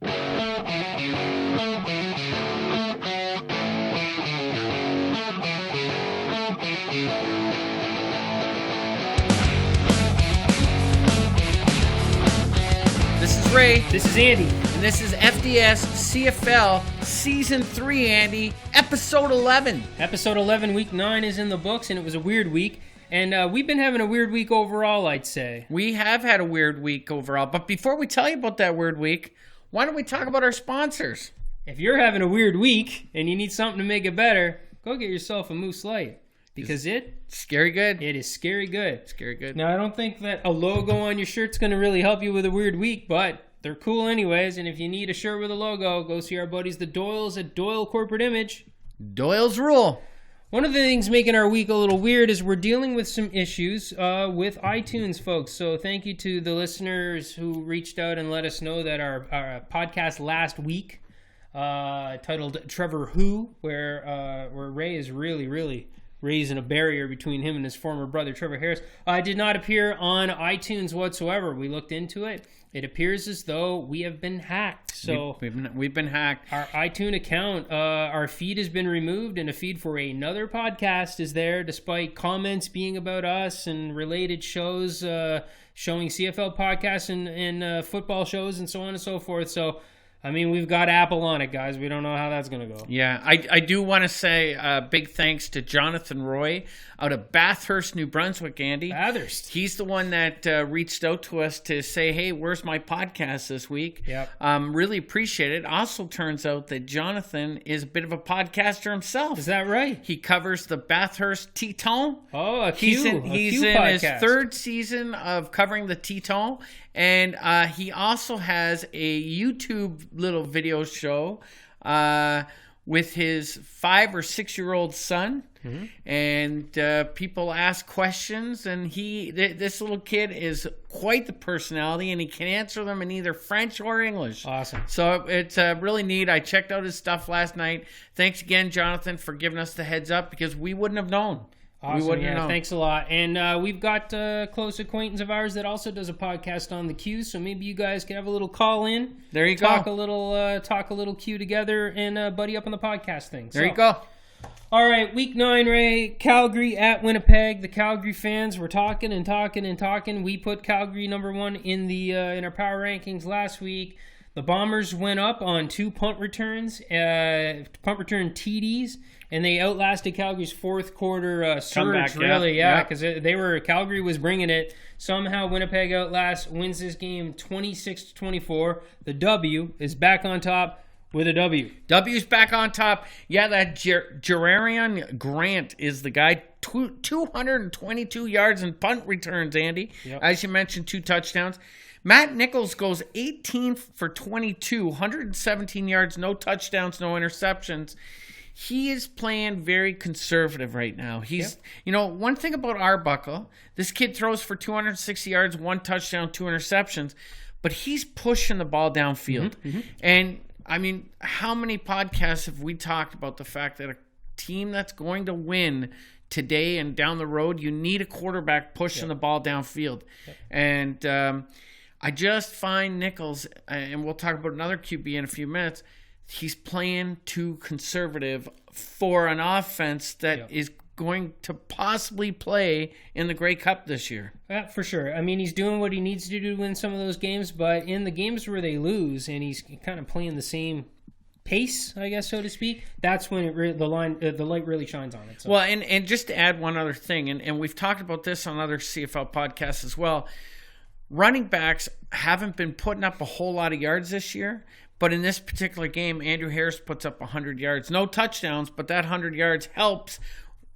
This is Ray. This is Andy. And this is FDS CFL Season 3, Andy. Episode 11. Episode 11, Week 9 is in the books, and it was a weird week. And we've been having a weird week overall, I'd say. We have had a weird week overall. But before we tell you about that weird week, why don't we talk about our sponsors? If you're having a weird week and you need something to make it better, go get yourself a Moose Light. Because it's scary good. It is scary good. Scary good. Now, I don't think that a logo on your shirt's going to really help you with a weird week, but they're cool anyways. And if you need a shirt with a logo, go see our buddies, the Doyles at Doyle Corporate Image. Doyle's rule. One of the things making our week a little weird is we're dealing with some issues with iTunes, folks. So thank you to the listeners who reached out and let us know that our podcast last week, titled Trevor Who, where Ray is really raising a barrier between him and his former brother, Trevor Harris, did not appear on iTunes whatsoever. We looked into it. It appears as though we have been hacked. So we've been hacked. Our iTunes account, our feed has been removed, and a feed for another podcast is there, despite comments being about us and related shows, showing CFL podcasts and football shows and so on and so forth. So, I mean, we've got Apple on it, guys. We don't know how that's going to go. Yeah, I do want to say big thanks to Jonathan Roy out of Bathurst, New Brunswick, Andy. Bathurst. He's the one that reached out to us to say, hey, where's my podcast this week? Yep. Really appreciate it. Also turns out that Jonathan is a bit of a podcaster himself. Is that right? He covers the Bathurst Teton. Oh, He's in podcast. His third season of covering the Teton. And he also has a YouTube little video show with his 5 or 6 year old son. Mm-hmm. And people ask questions, and this little kid is quite the personality, and he can answer them in either French or English. Awesome. So it's really neat. I checked out his stuff last night. Thanks again, Jonathan, for giving us the heads up, because we wouldn't have known. Awesome, yeah, thanks a lot. And we've got a close acquaintance of ours that also does a podcast on the Q, so maybe you guys can have a little call in. There you talk a little Q together and buddy up on the podcast thing. There you go. All right, Week 9, Ray. Calgary at Winnipeg. The Calgary fans were talking and talking and talking. We put Calgary number 1 in the in our power rankings last week. The Bombers went up on 2 punt return TDs, and they outlasted Calgary's fourth quarter surge. Because Calgary was bringing it. Somehow Winnipeg wins this game 26-24. The W is back on top with a W. W's back on top. Yeah, that Jerarion Grant is the guy. 222 yards in punt returns, Andy. Yep. As you mentioned, 2 touchdowns. Matt Nichols goes 18 for 22, 117 yards, no touchdowns, no interceptions. He is playing very conservative right now. One thing about Arbuckle, this kid throws for 260 yards, 1 touchdown, 2 interceptions, but he's pushing the ball downfield. Mm-hmm. And, I mean, how many podcasts have we talked about the fact that a team that's going to win today and down the road, you need a quarterback pushing the ball downfield. Yep. And I just find Nichols, and we'll talk about another QB in a few minutes, he's playing too conservative for an offense that is going to possibly play in the Grey Cup this year. For sure. I mean, he's doing what he needs to do to win some of those games, but in the games where they lose and he's kind of playing the same pace, I guess, so to speak, that's when the light really shines on it. So. Well, and just to add one other thing, and we've talked about this on other CFL podcasts as well, running backs haven't been putting up a whole lot of yards this year, but in this particular game, Andrew Harris puts up 100 yards. No touchdowns, but that 100 yards helps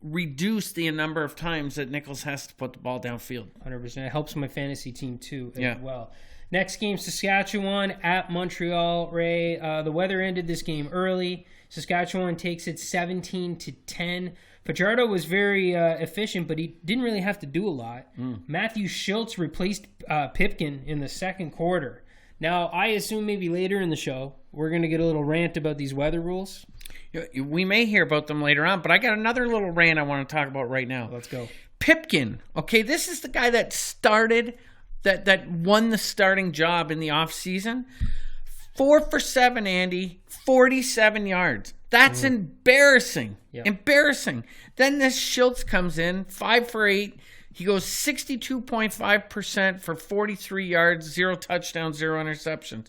reduce the number of times that Nichols has to put the ball downfield. 100%. It helps my fantasy team, too, as well. Next game, Saskatchewan at Montreal. Ray, the weather ended this game early. Saskatchewan takes it 17-10. Fajardo was very efficient, but he didn't really have to do a lot. Matthew Schultz replaced Pickem in the second quarter. Now, I assume maybe later in the show, we're going to get a little rant about these weather rules. We may hear about them later on, but I got another little rant I want to talk about right now. Let's go. Pickem, okay, this is the guy that started, that won the starting job in the offseason. 4 for 7, Andy, 47 yards. That's embarrassing. Yep. Embarrassing. Then this Schultz comes in, 5 for 8. He goes 62.5% for 43 yards, 0 touchdowns, 0 interceptions.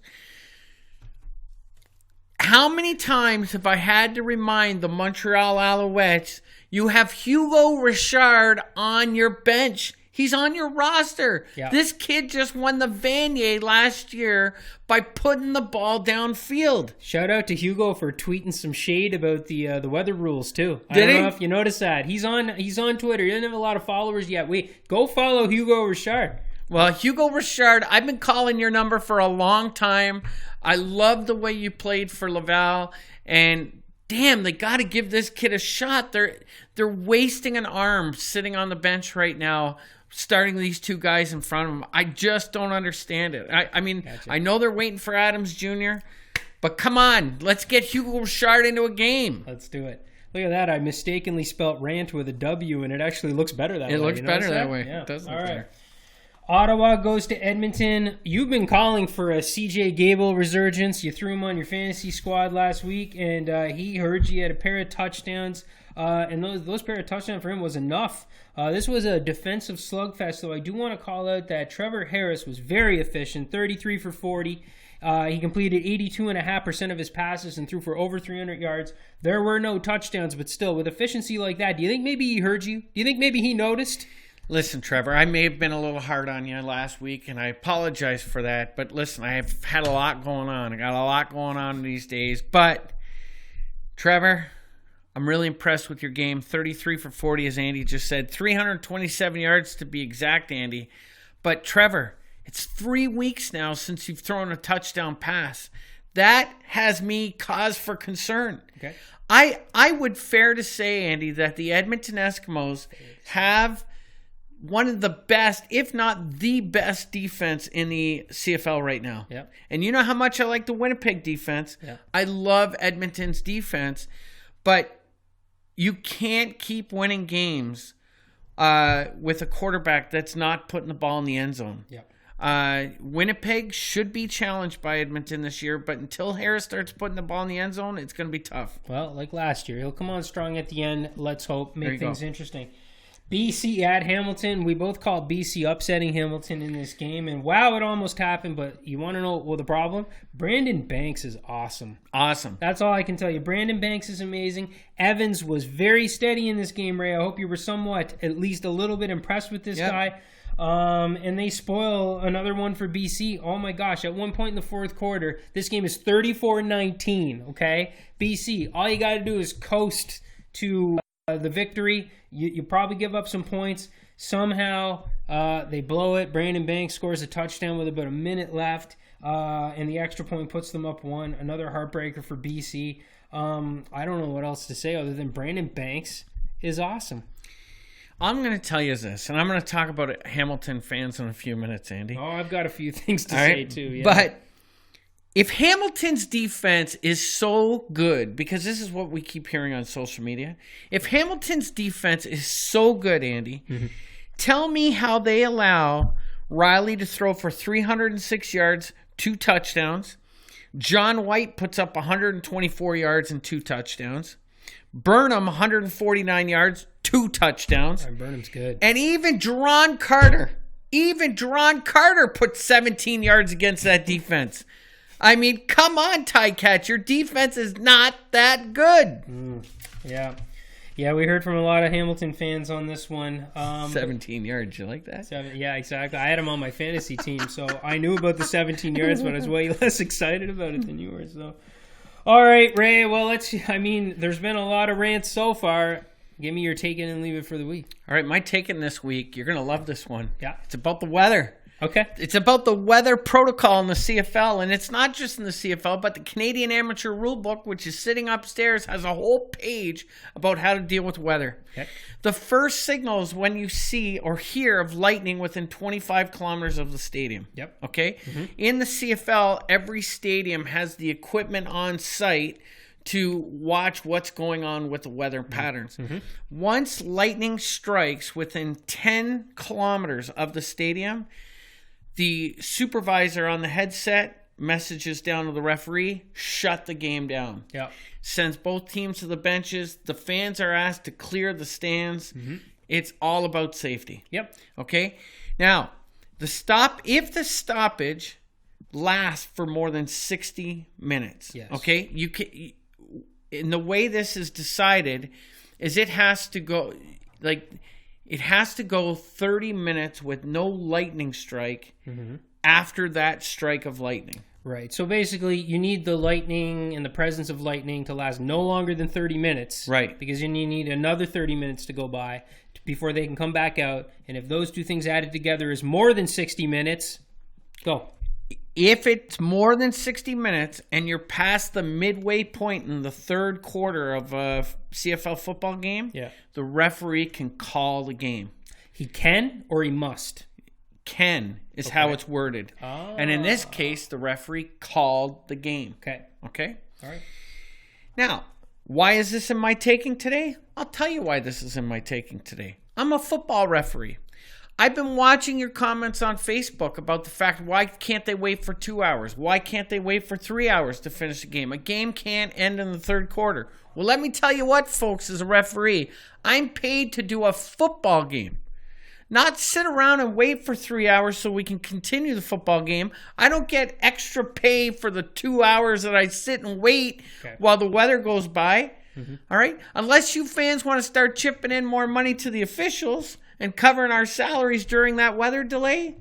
How many times have I had to remind the Montreal Alouettes, you have Hugo Richard on your bench? He's on your roster. Yeah. This kid just won the Vanier last year by putting the ball downfield. Shout out to Hugo for tweeting some shade about the weather rules too. I don't know if you noticed that. He's on Twitter. He doesn't have a lot of followers yet. Go follow Hugo Richard. Well, Hugo Richard, I've been calling your number for a long time. I love the way you played for Laval, and damn, they got to give this kid a shot. They're wasting an arm sitting on the bench right now, starting these two guys in front of him. I just don't understand it. I mean, gotcha. I know they're waiting for Adams Jr., but come on, let's get Hugo Richard into a game. Let's do it. Look at that. I mistakenly spelt rant with a W, and it actually looks better that way. It looks better that way. Yeah. It does look All right. better. Ottawa goes to Edmonton. You've been calling for a CJ Gable resurgence. You threw him on your fantasy squad last week, and he heard you had a pair of touchdowns, and those pair of touchdowns for him was enough. This was a defensive slugfest, so I do want to call out that Trevor Harris was very efficient, 33 for 40. He completed 82.5% of his passes and threw for over 300 yards. There were no touchdowns, but still, with efficiency like that, do you think maybe he heard you? Do you think maybe he noticed? Listen, Trevor, I may have been a little hard on you last week, and I apologize for that. But listen, I have had a lot going on. I got a lot going on these days. But, Trevor, I'm really impressed with your game. 33 for 40, as Andy just said. 327 yards to be exact, Andy. But, Trevor, it's 3 weeks now since you've thrown a touchdown pass. That has me cause for concern. Okay. I would fair to say, Andy, that the Edmonton Eskimos have one of the best, if not the best, defense in the CFL right now. Yep. And you know how much I like the Winnipeg defense. Yep. I love Edmonton's defense. But you can't keep winning games with a quarterback that's not putting the ball in the end zone. Yep. Winnipeg should be challenged by Edmonton this year, but until Harris starts putting the ball in the end zone, it's going to be tough. Well, like last year. He'll come on strong at the end. Let's hope. Make things interesting. BC at Hamilton. We both called BC upsetting Hamilton in this game. And wow, it almost happened. But you want to know the problem? Brandon Banks is awesome. Awesome. That's all I can tell you. Brandon Banks is amazing. Evans was very steady in this game, Ray. I hope you were somewhat, at least a little bit impressed with this guy. And they spoil another one for BC. Oh my gosh, at one point in the fourth quarter, this game is 34-19, okay? BC, all you got to do is coast to the victory. You probably give up some points. Somehow they blow it. Brandon Banks scores a touchdown with about a minute left, and the extra point puts them up 1. Another heartbreaker for BC. I don't know what else to say other than Brandon Banks is awesome. I'm going to tell you this, and I'm going to talk about Hamilton fans in a few minutes, Andy. Oh, I've got a few things to say too. Yeah. But if Hamilton's defense is so good, because this is what we keep hearing on social media, if Hamilton's defense is so good, Andy, tell me how they allow Riley to throw for 306 yards, 2 touchdowns. John White puts up 124 yards and 2 touchdowns. Burnham, 149 yards, 2 touchdowns. Burnham's good. And even Jerron Carter put 17 yards against that defense. I mean, come on, Tycat. Your defense is not that good. Yeah, we heard from a lot of Hamilton fans on this one. 17 yards. You like that? Yeah, exactly. I had him on my fantasy team, so I knew about the 17 yards, but I was way less excited about it than you were. So, all right, Ray. Well, there's been a lot of rants so far. Give me your take it and leave it for the week. All right, my take it this week. You're going to love this one. Yeah. It's about the weather. Okay. It's about the weather protocol in the CFL, and it's not just in the CFL, but the Canadian Amateur Rulebook, which is sitting upstairs, has a whole page about how to deal with weather. Okay. The first signal is when you see or hear of lightning within 25 kilometers of the stadium. Yep. Okay? Mm-hmm. In the CFL, every stadium has the equipment on site to watch what's going on with the weather patterns. Mm-hmm. Once lightning strikes within 10 kilometers of the stadium, the supervisor on the headset messages down to the referee, shut the game down. Yeah. Sends both teams to the benches. The fans are asked to clear the stands. It's all about safety. Yep. Okay? Now, if the stoppage lasts for more than 60 minutes, yes. Okay? You can, and the way this is decided is it has to go 30 minutes with no lightning strike after that strike of lightning. Right. So basically, you need the lightning and the presence of lightning to last no longer than 30 minutes. Right. Because you need another 30 minutes to go by before they can come back out. And if those two things added together is more than 60 minutes, go. If it's more than 60 minutes and you're past the midway point in the third quarter of a CFL football game, the referee can call the game. He can or he must? Can is how it's worded. And in this case, the referee called the game. Okay? All right. Now, why is this in my taking today? I'll tell you why this is in my taking today. I'm a football referee. I've been watching your comments on Facebook about the fact, why can't they wait for 2 hours? Why can't they wait for 3 hours to finish a game? A game can't end in the third quarter. Well, let me tell you what, folks, as a referee, I'm paid to do a football game. Not sit around and wait for 3 hours so we can continue the football game. I don't get extra pay for the 2 hours that I sit and wait while the weather goes by. All right? Unless you fans want to start chipping in more money to the officials and covering our salaries during that weather delay,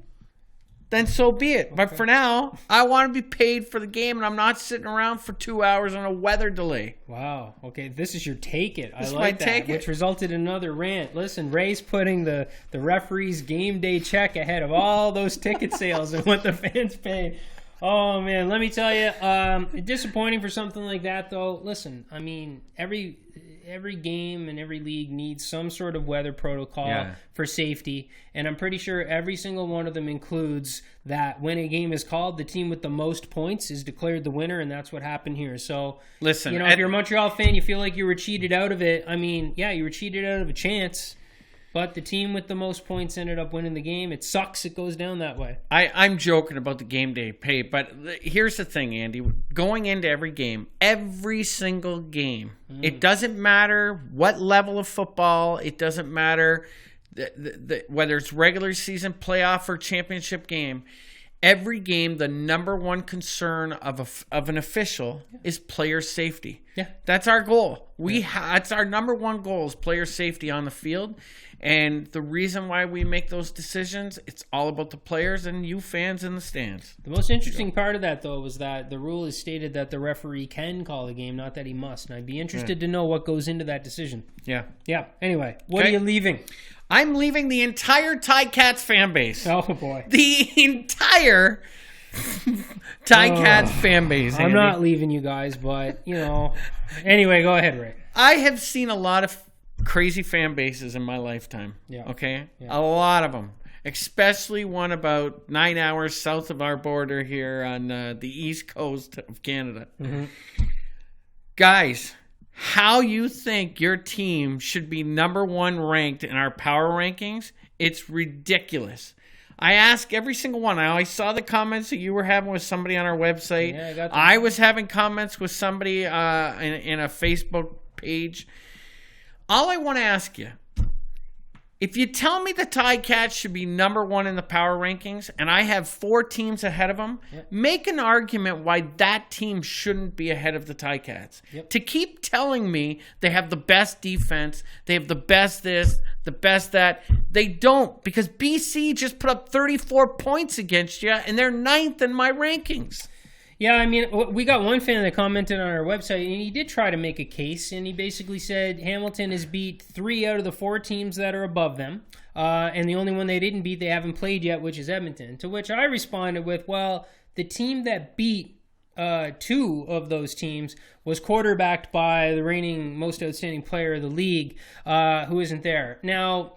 then so be it. But for now, I want to be paid for the game, and I'm not sitting around for 2 hours on a weather delay. Wow. Okay, this is your take it. This I like that, take it. which resulted in another rant. Listen, Ray's putting the referee's game day check ahead of all those ticket sales and what the fans pay. Oh, man, let me tell you, disappointing for something like that, though. Listen, I mean, every game and every league needs some sort of weather protocol for safety, and I'm pretty sure every single one of them includes that when a game is called, the team with the most points is declared the winner, and that's what happened here. So, listen, if you're a Montreal fan, you feel like you were cheated out of it. I mean, yeah, you were cheated out of a chance, but the team with the most points ended up winning the game. It sucks it goes down that way. I'm joking about the game day pay, but here's the thing, Andy. Going into every game, every single game, it doesn't matter what level of football, it doesn't matter whether it's regular season, playoff, or championship game, every game, the number one concern of an official is player safety. Yeah. That's our goal. It's our number one goal is player safety on the field. And the reason why we make those decisions, it's all about the players and you fans in the stands. The most interesting part of that, though, was that the rule is stated that the referee can call a game, not that he must. And I'd be interested to know what goes into that decision. Yeah. Anyway, what are you leaving? I'm leaving the entire Ticats fan base. Oh, boy. The entire Ticats fan base, Andy. I'm not leaving you guys, but, Anyway, go ahead, Ray. I have seen a lot of crazy fan bases in my lifetime. Okay? A lot of them. Especially one about 9 hours south of our border here on the east coast of Canada. Guys, how you think your team should be number one ranked in our power rankings, it's ridiculous. I ask every single one. I saw the comments that you were having with somebody on our website. Yeah, I got them. I was having comments with somebody in a Facebook page. All I want to ask you, if you tell me the Ticats should be number one in the power rankings and I have 4 teams ahead of them, make an argument why that team shouldn't be ahead of the Ticats. To keep telling me they have the best defense, they have the best this, the best that, they don't, because BC just put up 34 points against you and they're 9th in my rankings. Yeah, I mean, we got one fan that commented on our website, and he did try to make a case, and he basically said Hamilton has beat 3 out of the 4 teams that are above them, and the only one they didn't beat they haven't played yet, which is Edmonton, to which I responded with, well, the team that beat 2 of those teams was quarterbacked by the reigning most outstanding player of the league, who isn't there. Now,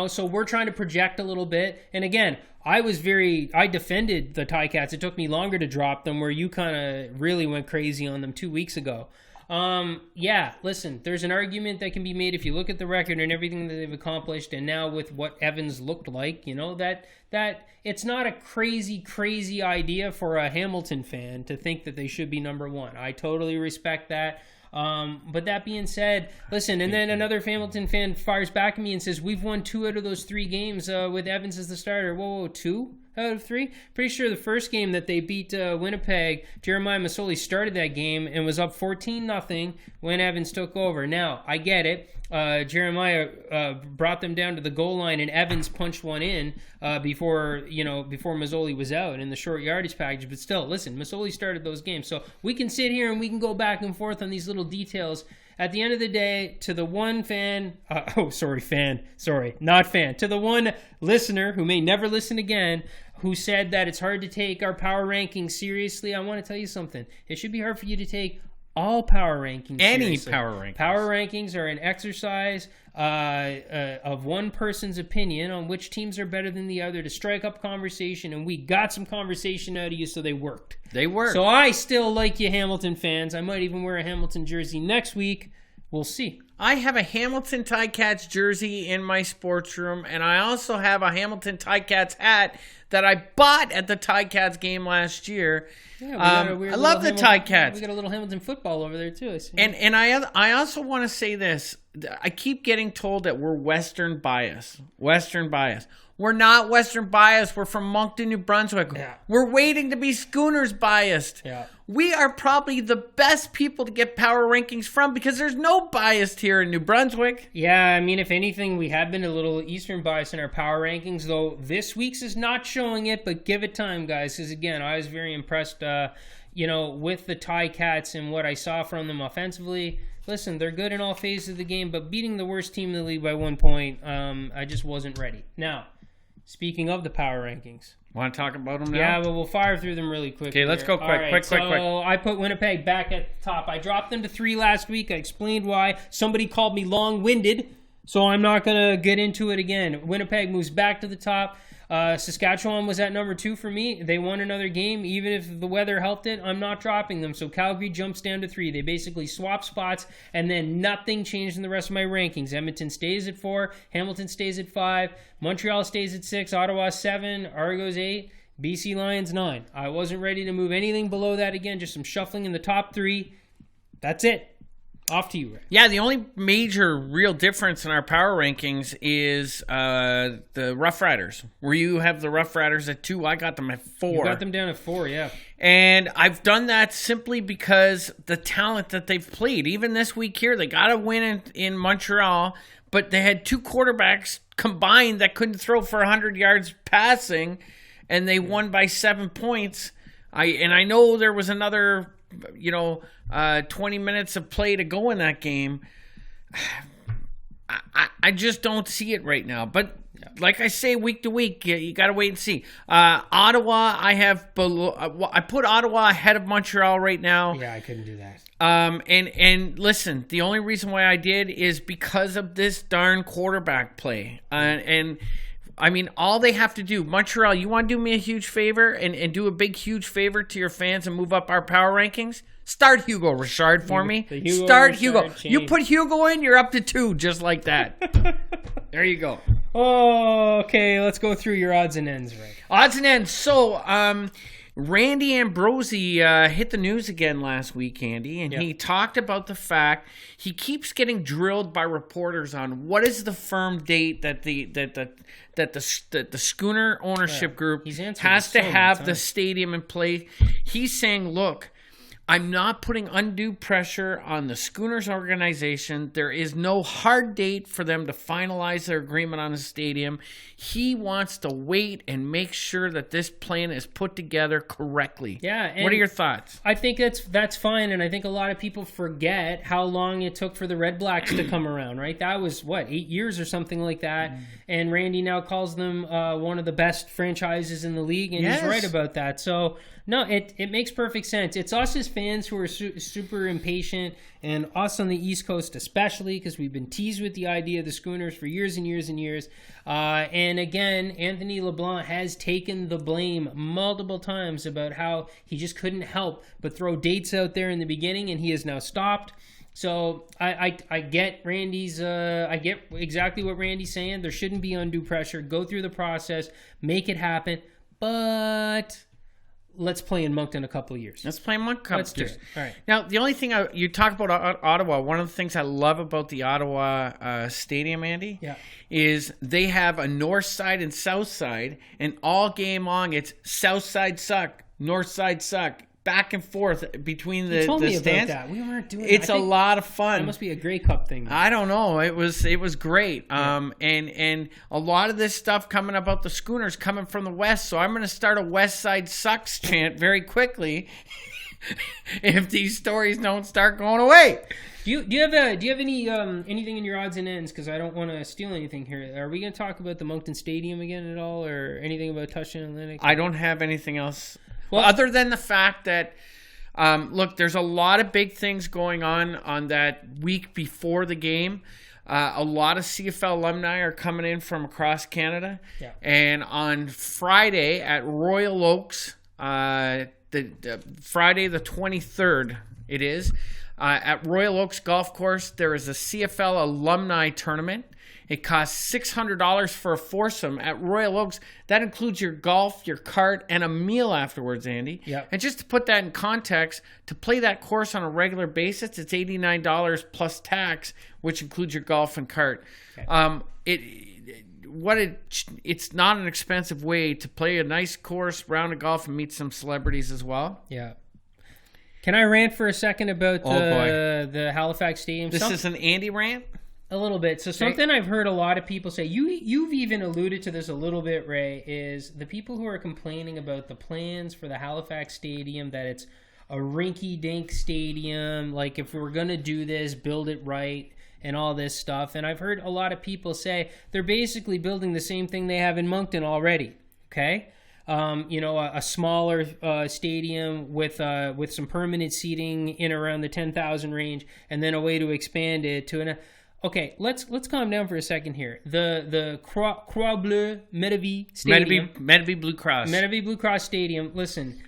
so we're trying to project a little bit, and again, I defended the Ticats. It took me longer to drop them where you kind of really went crazy on them 2 weeks ago. Yeah, listen, there's an argument that can be made if you look at the record and everything that they've accomplished, and now with what Evans looked like, that it's not a crazy idea for a Hamilton fan to think that they should be number one. I totally respect that. But that being said, listen, and then another Hamilton fan fires back at me and says, we've won 2 out of those 3 games with Evans as the starter. Whoa, 2 out of 3? Pretty sure the first game that they beat Winnipeg, Jeremiah Masoli started that game and was up 14-0 when Evans took over. Now, I get it. Jeremiah brought them down to the goal line, and Evans punched one in before Masoli was out in the short yardage package. But still, listen, Masoli started those games, so we can sit here and we can go back and forth on these little details. At the end of the day, to the one fan, to the one listener who may never listen again, who said that it's hard to take our power rankings seriously, I want to tell you something. It should be hard for you to take all power rankings seriously. Power rankings. Power rankings are an exercise of one person's opinion on which teams are better than the other to strike up conversation, and we got some conversation out of you, so they worked. They worked. So I still like you, Hamilton fans. I might even wear a Hamilton jersey next week. We'll see. I have a Hamilton Ticats jersey in my sports room, and I also have a Hamilton Ticats hat that I bought at the Ticats game last year. Yeah, I love the Ticats. We got a little Hamilton football over there too. And I also want to say this. I keep getting told that we're Western bias. We're not Western biased. We're from Moncton, New Brunswick. Yeah. We're waiting to be Schooners biased. Yeah. We are probably the best people to get power rankings from because there's no bias here in New Brunswick. Yeah, I mean, if anything, we have been a little Eastern bias in our power rankings, though this week's is not showing it, but give it time, guys, because, again, I was very impressed, with the Ticats and what I saw from them offensively. Listen, they're good in all phases of the game, but beating the worst team in the league by 1 point, I just wasn't ready. Now, speaking of the power rankings. Want to talk about them now? Yeah, but we'll fire through them really quick. Okay, let's go quick, quick. So I put Winnipeg back at the top. I dropped them to 3 last week. I explained why. Somebody called me long-winded, so I'm not going to get into it again. Winnipeg moves back to the top. Saskatchewan was at number 2 for me. They won another game. Even if the weather helped it, I'm not dropping them. So Calgary jumps down to 3. They basically swap spots, and then nothing changed in the rest of my rankings. Edmonton stays at 4. Hamilton stays at 5. Montreal stays at 6. Ottawa 7. Argos 8. BC Lions 9. I wasn't ready to move anything below that again. Just some shuffling in the top 3. That's it. Off to you, Ray. Yeah, the only major real difference in our power rankings is the Rough Riders. Where you have the Rough Riders at 2, I got them at 4. You got them down at 4, yeah. And I've done that simply because the talent that they've played. Even this week here, they got a win in Montreal, but they had 2 quarterbacks combined that couldn't throw for 100 yards passing, and they won by 7 points. I know there was another 20 minutes of play to go in that game. I just don't see it right now. But like I say, week to week, you got to wait and see. Ottawa, I have below. I put Ottawa ahead of Montreal right now. Yeah, I couldn't do that. And listen, the only reason why I did is because of this darn quarterback play. And I mean, all they have to do, Montreal, you want to do me a huge favor and do a big, huge favor to your fans and move up our power rankings? Start Hugo Richard for me. Start Hugo. Change. You put Hugo in, you're up to 2, just like that. There you go. Oh, okay. Let's go through your odds and ends, Ray. Odds and ends. So, Randy Ambrosi hit the news again last week, Andy, and he talked about the fact he keeps getting drilled by reporters on what is the firm date that the Schooner ownership group has to have the stadium in place. He's saying, look, I'm not putting undue pressure on the Schooners organization. There is no hard date for them to finalize their agreement on the stadium. He wants to wait and make sure that this plan is put together correctly. Yeah. What are your thoughts? I think that's fine, and I think a lot of people forget how long it took for the Red Blacks to come around, right? That was, 8 years or something like that, and Randy now calls them one of the best franchises in the league, and he's right about that. So No, it makes perfect sense. It's us as fans who are super impatient, and us on the East Coast especially, because we've been teased with the idea of the schooners for years and years and years. And again, Anthony LeBlanc has taken the blame multiple times about how he just couldn't help but throw dates out there in the beginning, and he has now stopped. So I get Randy's, I get exactly what Randy's saying. There shouldn't be undue pressure. Go through the process, make it happen, but let's play in Moncton a couple of years. Let's play in Moncton. Let's do it. All right. Now, the only thing you talk about Ottawa, one of the things I love about the Ottawa stadium, Andy, is they have a north side and south side, and all game long it's south side suck, north side suck. Back and forth between the stands. About that. We weren't doing it's a lot of fun. It must be a Grey Cup thing. I don't know. It was great. Yeah. And a lot of this stuff coming about the schooners coming from the west. So I'm going to start a West Side Sucks chant very quickly if these stories don't start going away. Do you have any anything in your odds and ends? Because I don't want to steal anything here. Are we going to talk about the Moncton Stadium again at all, or anything about Touchdown Atlantic? I don't have anything else. Well, other than the fact that, look, there's a lot of big things going on that week before the game. A lot of CFL alumni are coming in from across Canada. Yeah. And on Friday at Royal Oaks, the Friday the 23rd, it is, at Royal Oaks Golf Course, there is a CFL alumni tournament. It costs $600 for a foursome at Royal Oaks. That includes your golf, your cart, and a meal afterwards, Andy. Yeah. And just to put that in context, to play that course on a regular basis, it's $89 plus tax, which includes your golf and cart. Okay. It's not an expensive way to play a nice course, round of golf, and meet some celebrities as well. Yeah. Can I rant for a second about the Halifax Stadium? This is an Andy rant? A little bit. So something I've heard a lot of people say, you've even alluded to this a little bit, Ray, is the people who are complaining about the plans for the Halifax Stadium, that it's a rinky-dink stadium, like if we're going to do this, build it right, and all this stuff. And I've heard a lot of people say they're basically building the same thing they have in Moncton already, okay? A smaller stadium with some permanent seating in around the 10,000 range, and then a way to expand it to an... Okay, let's calm down for a second here. The Croix Bleu Medavie Stadium, Medavie Blue Cross, Medavie Blue Cross Stadium. Listen,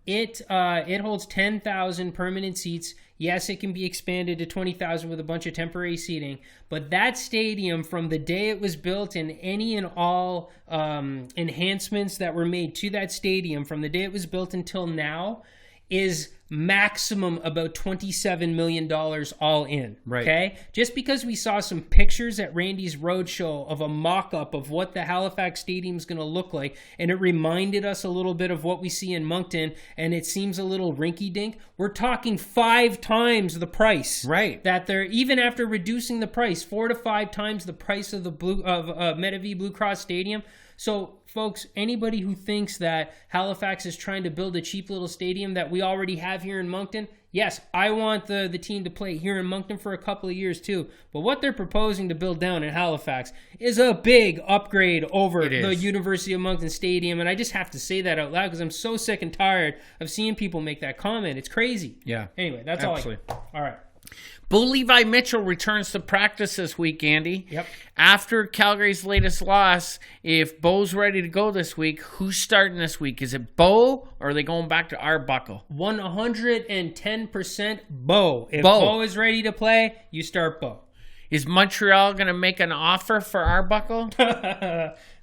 it holds 10,000 permanent seats. Yes, it can be expanded to 20,000 with a bunch of temporary seating. But that stadium, from the day it was built, and any and all enhancements that were made to that stadium from the day it was built until now, is maximum about $27 million all in. Right. Okay? Just because we saw some pictures at Randy's Roadshow of a mock-up of what the Halifax Stadium is going to look like, and it reminded us a little bit of what we see in Moncton, and it seems a little rinky-dink, we're talking 5 times the price. Right. That they're, even after reducing the price, 4 to 5 times the price of the Medavie Blue Cross Stadium. So, folks, anybody who thinks that Halifax is trying to build a cheap little stadium that we already have here in Moncton, yes, I want the team to play here in Moncton for a couple of years too. But what they're proposing to build down in Halifax is a big upgrade over the University of Moncton Stadium. And I just have to say that out loud because I'm so sick and tired of seeing people make that comment. It's crazy. Yeah. Anyway, that's all right. Bo Levi Mitchell returns to practice this week, Andy. Yep. After Calgary's latest loss, if Bo's ready to go this week, who's starting this week? Is it Bo, or are they going back to Arbuckle? 110% Bo. If Bo is ready to play, you start Bo. Is Montreal going to make an offer for Arbuckle?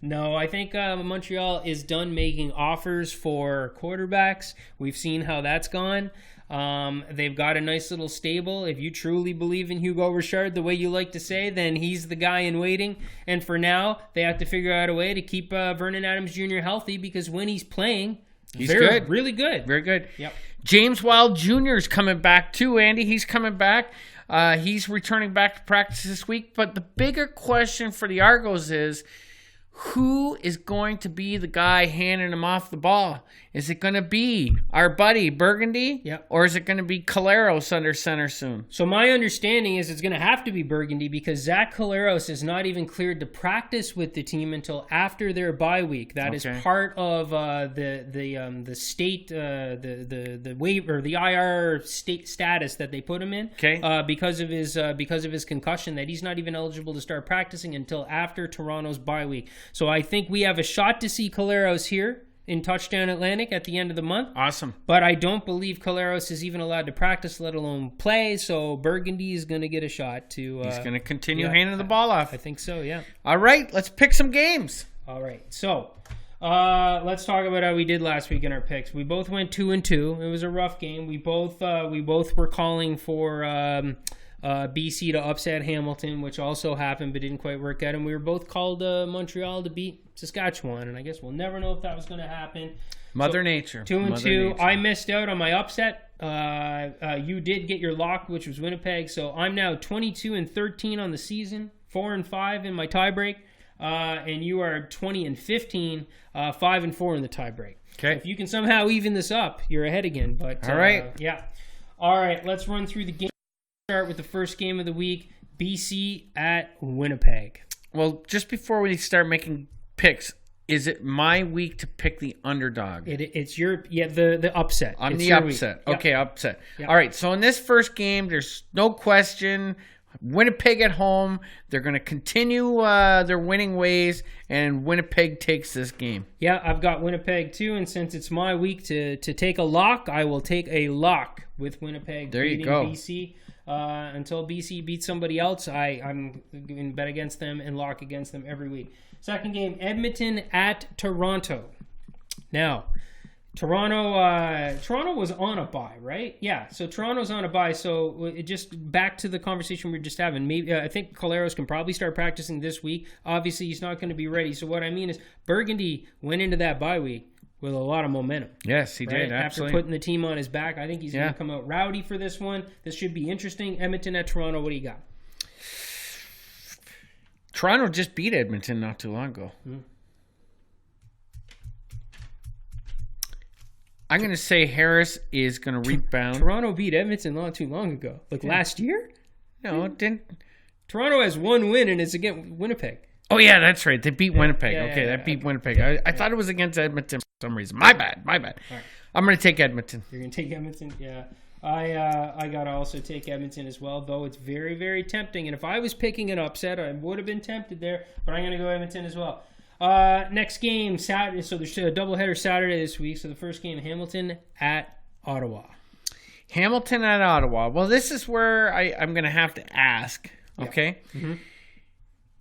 No, I think Montreal is done making offers for quarterbacks. We've seen how that's gone. They've got a nice little stable. If you truly believe in Hugo Richard the way you like to say, then he's the guy in waiting. And for now, they have to figure out a way to keep Vernon Adams Jr. healthy, because when he's playing, he's good. Really good. Very good. Yep. James Wild Jr. is coming back too, Andy. He's coming back. He's returning back to practice this week. But the bigger question for the Argos is, who is going to be the guy handing him off the ball? Is it going to be our buddy Burgundy? Yep. Or is it going to be Caleros under center soon? So my understanding is it's going to have to be Burgundy because Zach Caleros is not even cleared to practice with the team until after their bye week. That is part of the state the waiver, the IR state status that they put him in. Okay. Because of his concussion, that he's not even eligible to start practicing until after Toronto's bye week. So I think we have a shot to see Caleros here in Touchdown Atlantic at the end of the month. Awesome. But I don't believe Caleros is even allowed to practice, let alone play, so Burgundy is going to get a shot to... He's going to continue handing the ball off. I think so, yeah. All right, let's pick some games. All right, so let's talk about how we did last week in our picks. We both went 2-2. It was a rough game. We both were calling for... BC to upset Hamilton, which also happened but didn't quite work out, and we were both called Montreal to beat Saskatchewan, and I guess we'll never know if that was going to happen. Mother Nature. 2-2. I missed out on my upset. You did get your lock, which was Winnipeg, so I'm now 22-13 on the season, 4-5 in my tiebreak, and you are 20-15, 5-4 in the tiebreak. Okay. If you can somehow even this up, you're ahead again. But all right. Yeah. All right, let's run through the game. Start with the first game of the week, BC at Winnipeg. Well, just before we start making picks, is it my week to pick the underdog? It's your the upset. I'm it's the upset. Yep. Okay, upset. Yep. All right, so in this first game, there's no question. Winnipeg at home. They're going to continue their winning ways, and Winnipeg takes this game. Yeah, I've got Winnipeg too, and since it's my week to take a lock, I will take a lock with Winnipeg beating BC. Until BC beats somebody else, I'm going to bet against them and lock against them every week. Second game, Edmonton at Toronto. Now, Toronto was on a bye, right? Yeah, so Toronto's on a bye. So just back to the conversation we were just having. Maybe I think Caleros can probably start practicing this week. Obviously, he's not going to be ready. So what I mean is Burgundy went into that bye week with a lot of momentum. Yes, he did, absolutely. After putting the team on his back, I think he's going to come out rowdy for this one. This should be interesting. Edmonton at Toronto, what do you got? Toronto just beat Edmonton not too long ago. I'm going to say Harris is going to rebound. Toronto beat Edmonton not too long ago. Last year? No, it didn't. Toronto has one win, and it's against Winnipeg. Oh, yeah, that's right. They beat Winnipeg. Beat Winnipeg. I thought it was against Edmonton for some reason. My bad. All right. I'm going to take Edmonton. You're going to take Edmonton? Yeah. I got to also take Edmonton as well, though it's very, very tempting. And if I was picking an upset, I would have been tempted there, but I'm going to go Edmonton as well. Next game, Saturday. So there's a doubleheader Saturday this week. So the first game, Hamilton at Ottawa. Hamilton at Ottawa. Well, this is where I'm going to have to ask, okay? Yeah. Mm-hmm.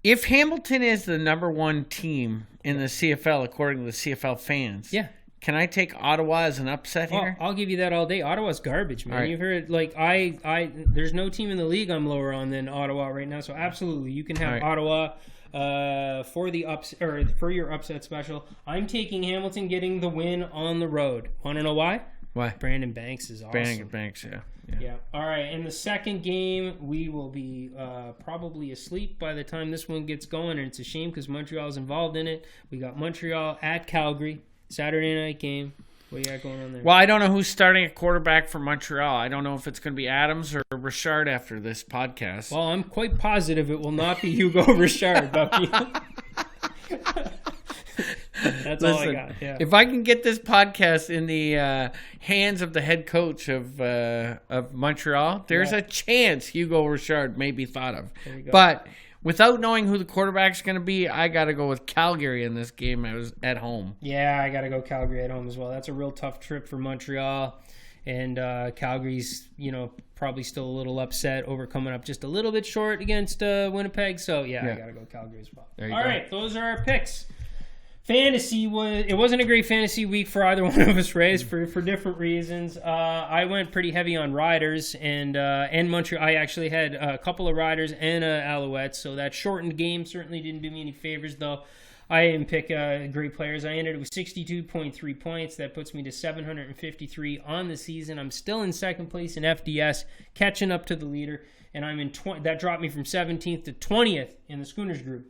If Hamilton is the number one team in the CFL, according to the CFL fans, can I take Ottawa as an upset here? I'll give you that all day. Ottawa's garbage, man. Right. You've heard there's no team in the league I'm lower on than Ottawa right now. So absolutely, you can have Ottawa for your upset special. I'm taking Hamilton getting the win on the road. Want to know why? Why? Brandon Banks is awesome. Brandon Banks, yeah. All right. In the second game, we will be probably asleep by the time this one gets going, and it's a shame because Montreal's involved in it. We got Montreal at Calgary, Saturday night game. What do you got going on there? Well, I don't know who's starting at quarterback for Montreal. I don't know if it's going to be Adams or Richard after this podcast. Well, I'm quite positive it will not be Hugo Richard, Bucky. That's all I got. Yeah. If I can get this podcast in the hands of the head coach of Montreal, there's a chance Hugo Richard may be thought of. But without knowing who the quarterback's going to be, I got to go with Calgary in this game. I was at home. Yeah, I got to go Calgary at home as well. That's a real tough trip for Montreal. And Calgary's, probably still a little upset over coming up just a little bit short against Winnipeg. So, I got to go Calgary as well. All right, those are our picks. Fantasy wasn't a great fantasy week for either one of us, Rays, for different reasons. I went pretty heavy on Riders and Montreal. I actually had a couple of Riders and Alouettes, so that shortened game certainly didn't do me any favors, though. I didn't pick great players. I ended with 62.3 points. That puts me to 753 on the season. I'm still in second place in FDS, catching up to the leader, and I'm in that dropped me from 17th to 20th in the Schooners group.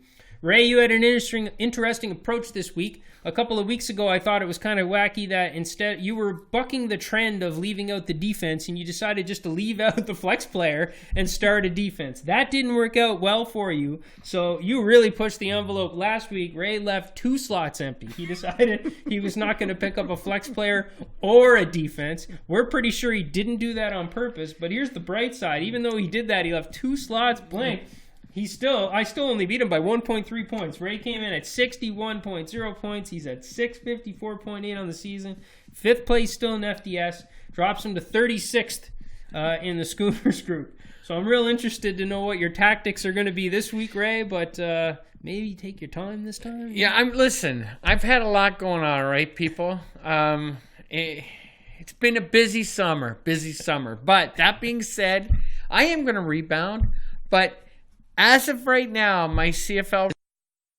Ray, you had an interesting approach this week. A couple of weeks ago, I thought it was kind of wacky that instead you were bucking the trend of leaving out the defense, and you decided just to leave out the flex player and start a defense. That didn't work out well for you, so you really pushed the envelope. Last week, Ray left 2 slots empty. He decided he was not going to pick up a flex player or a defense. We're pretty sure he didn't do that on purpose, but here's the bright side. Even though he did that, he left 2 slots blank. I still only beat him by 1.3 points. Ray came in at 61.0 points. He's at 654.8 on the season. 5th place still in FDS. Drops him to 36th in the Schooners group. So I'm real interested to know what your tactics are going to be this week, Ray, but maybe take your time this time. Yeah, listen, I've had a lot going on, right, people? It's been a busy summer. But that being said, I am going to rebound, but as of right now, my CFL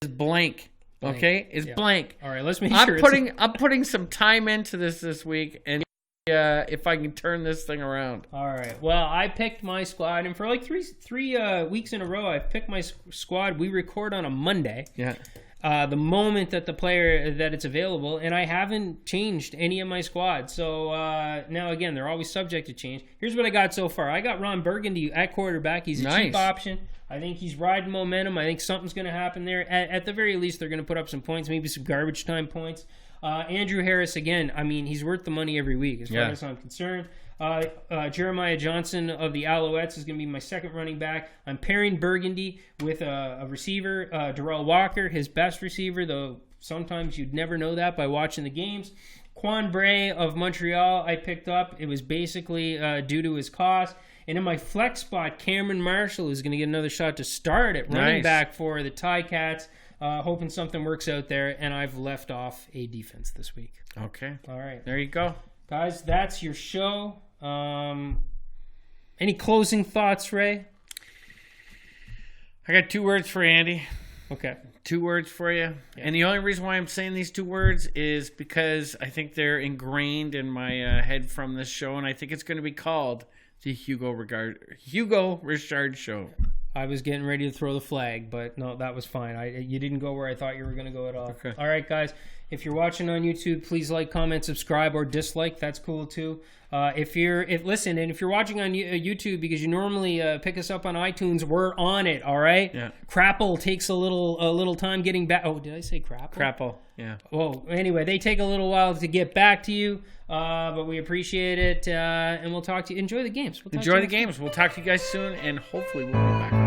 is blank. Okay, it's blank. All right, let's make sure. I'm putting some time into this week, and if I can turn this thing around. All right. Well, I picked my squad, and for like three weeks in a row, I've picked my squad. We record on a Monday. Yeah. The moment that it's available, and I haven't changed any of my squad. So now again, they're always subject to change. Here's what I got so far. I got Ron Burgundy at quarterback. He's a cheap option. I think he's riding momentum. I think something's going to happen there. At the very least, they're going to put up some points, maybe some garbage time points. Andrew Harris, again, I mean, he's worth the money every week as far as I'm concerned. Jeremiah Johnson of the Alouettes is going to be my second running back. I'm pairing Burgundy with a receiver, Darrell Walker, his best receiver, though sometimes you'd never know that by watching the games. Quan Bray of Montreal I picked up. It was basically due to his cost. And in my flex spot, Cameron Marshall is going to get another shot to start at running back for the Ticats. Hoping something works out there. And I've left off a defense this week. Okay. All right. There you go. Guys, that's your show. Any closing thoughts, Ray? I got 2 words for you, Andy. Okay. 2 words for you. Yeah. And the only reason why I'm saying these 2 words is because I think they're ingrained in my head from this show, and I think it's going to be called the Hugo Richard Show. I was getting ready to throw the flag, but no, that was fine. You didn't go where I thought you were going to go at all. Okay. All right, guys. If you're watching on YouTube, please like, comment, subscribe, or dislike. That's cool too. If you're watching on YouTube, because you normally pick us up on iTunes, we're on it. All right. Yeah. Crapple takes a little time getting back. Oh, did I say Crapple? Crapple. Yeah. Well, anyway, they take a little while to get back to you, but we appreciate it, and we'll talk to you. Enjoy the games. We'll talk to you guys soon, and hopefully we'll be back on.